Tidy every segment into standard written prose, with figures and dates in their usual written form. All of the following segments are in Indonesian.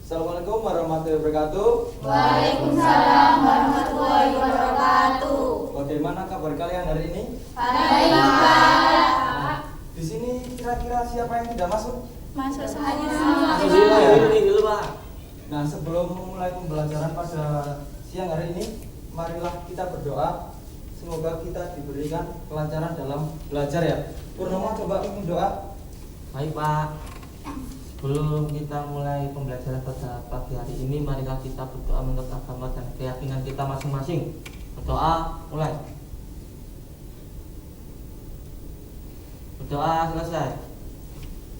Assalamualaikum warahmatullahi wabarakatuh. Waalaikumsalam warahmatullahi wabarakatuh. Bagaimana kabar kalian hari ini? Baik, Pak. Di sini kira-kira siapa yang tidak masuk? Masuk Alhamdulillah semua. ya. Ini dulu, Pak. Nah, sebelum memulai pembelajaran pada siang hari ini, marilah kita berdoa. Semoga kita diberikan kelancaran dalam belajar ya. Purnomo, coba ingin doa. Baik, Pak. Sebelum kita mulai pembelajaran pada pagi hari ini, marilah kita berdoa menurut agama dan keyakinan kita masing-masing. Berdoa, mulai. Berdoa selesai.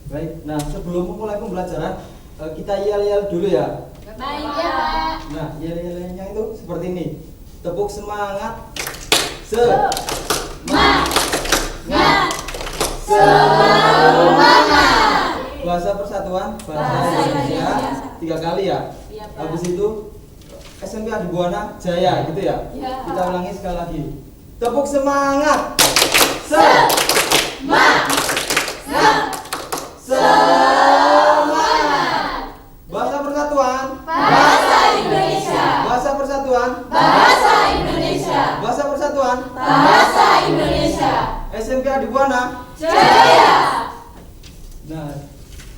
Baik, nah sebelum memulai pembelajaran, kita yel-yel dulu ya. Baik ya, Pak. Nah, yel-yelnya itu seperti ini. Tepuk semangat. Semangat. Semangat. Bahasa persatuan, bahasa Indonesia 3 kali ya. Iya, Pak. Habis itu SMP Adibuana Jaya gitu ya. Iya. Kita ulangi sekali lagi. Tepuk semangat. Semangat. Bahasa persatuan. Bahasa Indonesia. Bahasa persatuan. Bahasa Indonesia. Bahasa persatuan. Bahasa Indonesia. SMP Adibuana. Jaya. Nah,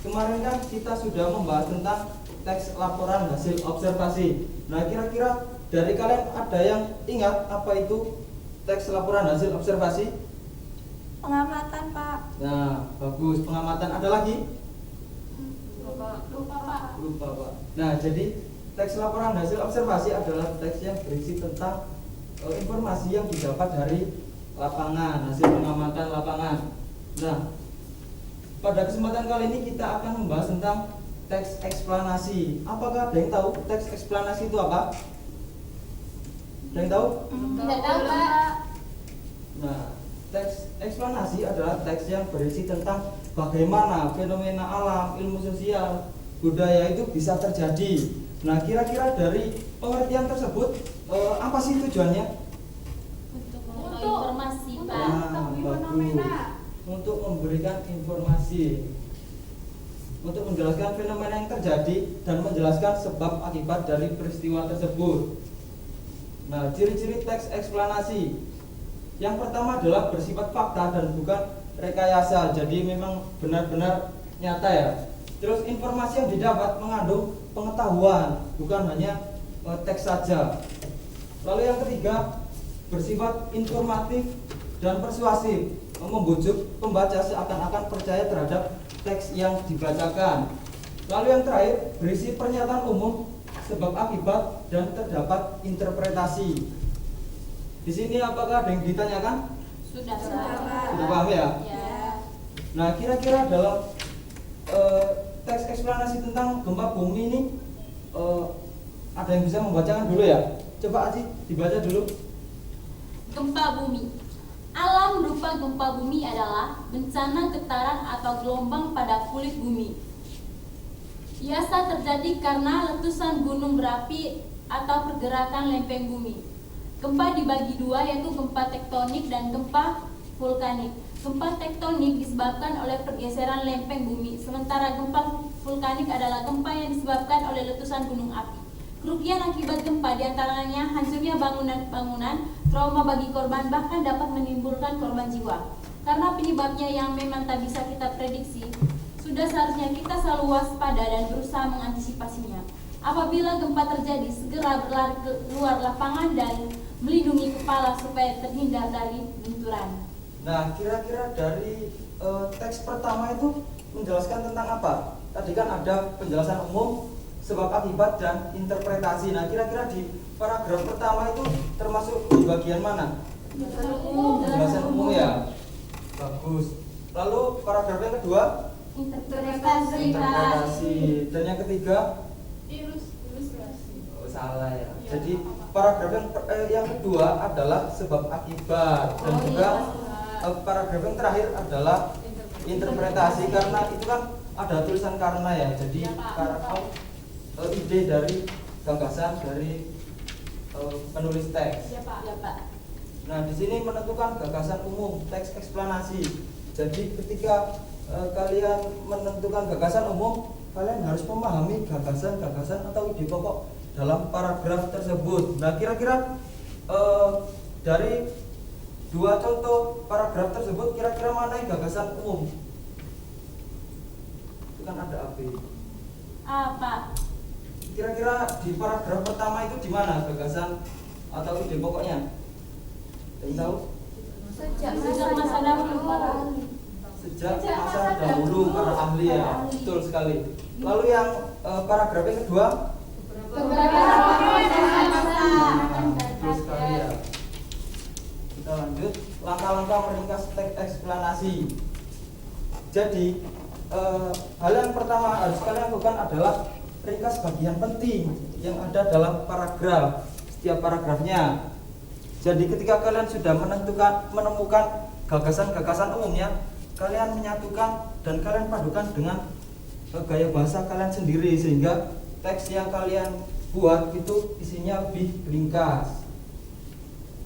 kemarin kan kita sudah membahas tentang teks laporan hasil observasi. Nah, kira-kira dari kalian ada yang ingat apa itu teks laporan hasil observasi? Pengamatan, Pak. Nah, bagus. Pengamatan ada lagi? Lupa, Pak. Lupa, Pak. Nah, jadi teks laporan hasil observasi adalah teks yang berisi tentang informasi yang didapat dari lapangan, hasil pengamatan lapangan. Nah, pada kesempatan kali ini kita akan membahas tentang teks eksplanasi. Apakah ada yang tahu teks eksplanasi itu apa? Ada yang tahu? Tidak tahu, Pak. Nah, teks eksplanasi adalah teks yang berisi tentang bagaimana fenomena alam, ilmu sosial, budaya itu bisa terjadi. Nah, kira-kira dari pengertian tersebut apa sih tujuannya? Untuk informasi, Pak. Bagus. Untuk memberikan informasi, untuk menjelaskan fenomena yang terjadi dan menjelaskan sebab akibat dari peristiwa tersebut. Nah, ciri-ciri teks eksplanasi yang pertama adalah bersifat fakta dan bukan rekayasa, jadi memang benar-benar nyata ya. Terus informasi yang didapat mengandung pengetahuan, bukan hanya teks saja. Lalu yang ketiga, bersifat informatif dan persuasif, membujuk pembaca seakan-akan percaya terhadap teks yang dibacakan. Lalu yang terakhir, berisi pernyataan umum, sebab akibat, dan terdapat interpretasi. Di sini apakah ada yang ditanyakan? Sudah, Sudah paham ya? Ya. Nah, kira-kira dalam teks eksplanasi tentang gempa bumi ini ada yang bisa membacakan dulu ya? Coba Aji dibaca dulu. Gempa bumi. Alam berupa gempa bumi adalah bencana getaran atau gelombang pada kulit bumi. Biasa terjadi karena letusan gunung berapi atau pergerakan lempeng bumi. Gempa dibagi dua, yaitu gempa tektonik dan gempa vulkanik. Gempa tektonik disebabkan oleh pergeseran lempeng bumi, sementara gempa vulkanik adalah gempa yang disebabkan oleh letusan gunung api. Kerugian akibat gempa diantaranya hancurnya bangunan, trauma bagi korban, bahkan dapat menimbulkan korban jiwa. Karena penyebabnya yang memang tak bisa kita prediksi, sudah seharusnya kita selalu waspada dan berusaha mengantisipasinya. Apabila gempa terjadi, segera berlari ke luar lapangan dan melindungi kepala supaya terhindar dari benturan. Nah, kira-kira dari teks pertama itu menjelaskan tentang apa? Tadi kan ada penjelasan umum, sebab akibat, dan interpretasi. Nah, kira-kira di paragraf pertama itu termasuk di bagian mana? Penjelasan umum ya. Bagus. Lalu paragraf yang kedua? Interpretasi, Pak. Interpretasi. Dan yang ketiga? Ilustrasi. Oh, salah ya. Jadi paragraf yang kedua adalah sebab akibat, dan juga paragraf yang terakhir adalah interpretasi, karena itu kan ada tulisan karena ya. Jadi ide dari gagasan dari penulis teks. Ya, Pak. Nah, di sini menentukan gagasan umum, teks eksplanasi. Jadi ketika kalian menentukan gagasan umum, kalian harus memahami gagasan-gagasan atau ide pokok dalam paragraf tersebut. Nah, kira-kira dari dua contoh paragraf tersebut, kira-kira mana yang gagasan umum? Itu kan ada AB. Apa? Kira-kira di paragraf pertama itu di mana gagasan atau ide pokoknya? Ada yang tahu? Sejak masa dahulu para ahli. Sejak masa dahulu para ahli ya, betul sekali. Lalu yang paragraf yang kedua? Betul sekali ya. Kita lanjut, langkah-langkah meringkas teks eksplanasi. Jadi hal yang pertama harus kalian lakukan adalah ringkas bagian penting yang ada dalam paragraf, setiap paragrafnya. Jadi ketika kalian sudah menemukan gagasan-gagasan umumnya, kalian menyatukan dan kalian padukan dengan gaya bahasa kalian sendiri sehingga teks yang kalian buat itu isinya lebih ringkas.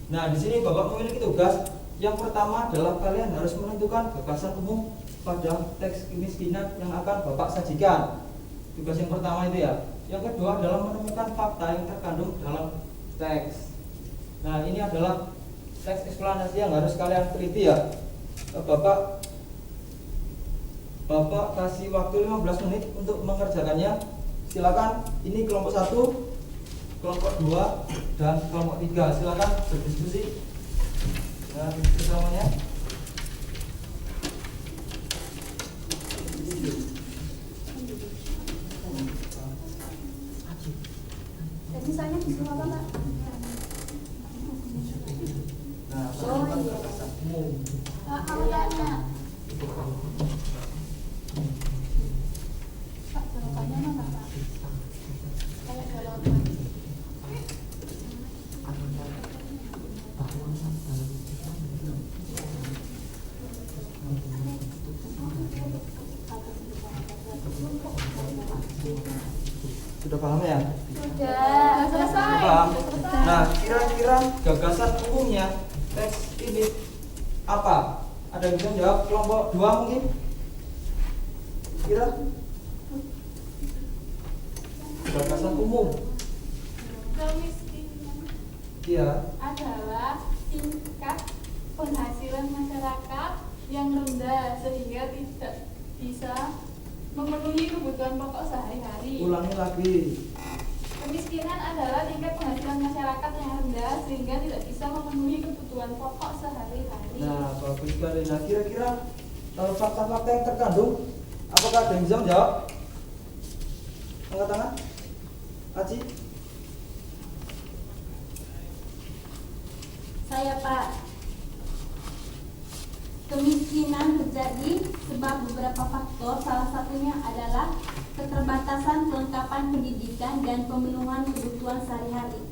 Nah, di sini Bapak memiliki tugas. Yang pertama adalah kalian harus menentukan gagasan umum pada teks kemiskinan yang akan Bapak sajikan. Tugas yang pertama itu ya. Yang kedua adalah menemukan fakta yang terkandung dalam teks. Nah, ini adalah teks eksplanasi yang harus kalian teliti ya. Bapak kasih waktu 15 menit untuk mengerjakannya. Silakan, ini kelompok 1, kelompok 2, dan kelompok 3. Silakan berdiskusi dengan bersamanya. Misalnya disuruh apa, Pak? Nah, gagasan umum. Awalnya. Pak, jawabannya mana, Pak? Kayak jawaban. Sudah paham ya? Sudah selesai. Paham? Nah, kira-kira gagasan umumnya teks ini apa? Ada yang bisa jawab? Kelompok 2 mungkin? Kira? Gagasan umum. Kemiskinan Iya. adalah tingkat penghasilan masyarakat yang rendah sehingga tidak bisa memenuhi kebutuhan pokok sehari-hari. Ulangi lagi. Kemiskinan adalah tingkat penghasilan masyarakat yang rendah sehingga tidak bisa memenuhi kebutuhan pokok sehari-hari. Nah, bagus sekali. Nah, kira-kira fakta-fakta yang terkandung, apakah ada yang bisa menjawab? Angkat tangan. Aci. Saya, Pak. Kemiskinan terjadi sebab beberapa faktor, salah satunya adalah keterbatasan kelengkapan pendidikan dan pemenuhan kebutuhan sehari-hari,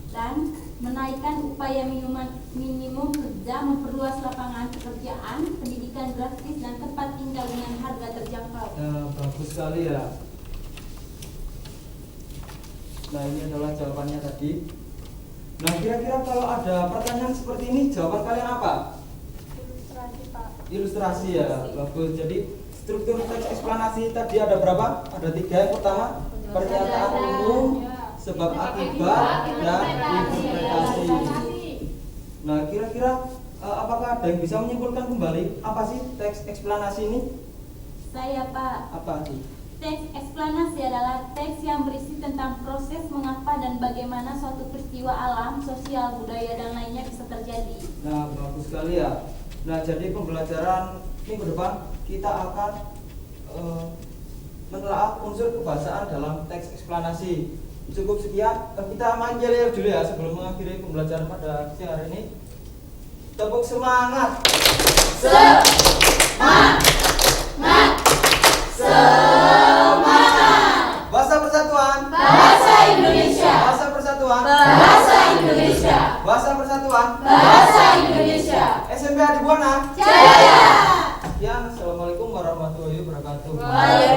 dan menaikkan upaya minimum kerja, memperluas lapangan pekerjaan, pendidikan gratis, dan tempat tinggal dengan harga terjangkau. Nah, bagus sekali ya. Nah, ini adalah jawabannya tadi. Nah, kira-kira kalau ada pertanyaan seperti ini, jawaban kalian apa? Ilustrasi, Pak. Ilustrasi ya, bagus. Jadi struktur teks eksplanasi tadi ada berapa? Ada 3. Yang pertama, pernyataan umum, sebab akibat, dan interpretasi. Nah, kira-kira apakah ada yang bisa menyimpulkan kembali apa sih teks eksplanasi ini? Saya, Pak. Apa sih? Teks eksplanasi adalah teks yang berisi tentang proses mengapa dan bagaimana suatu peristiwa alam, sosial, budaya, dan lainnya bisa terjadi. Nah, bagus sekali ya. Nah, jadi pembelajaran minggu depan kita akan menelaah unsur kebahasaan dalam teks eksplanasi. Cukup sekian, kita manjir dulu ya sebelum mengakhiri pembelajaran pada siang hari ini. Tepuk semangat. Semangat. Bahasa Persatuan. Bahasa Indonesia. Bahasa Persatuan. Bahasa Indonesia. Bahasa Persatuan. Bahasa Indonesia. SMP Adibuana. Jaya. Sekian, assalamualaikum warahmatullahi wabarakatuh. Waalaikumsalam.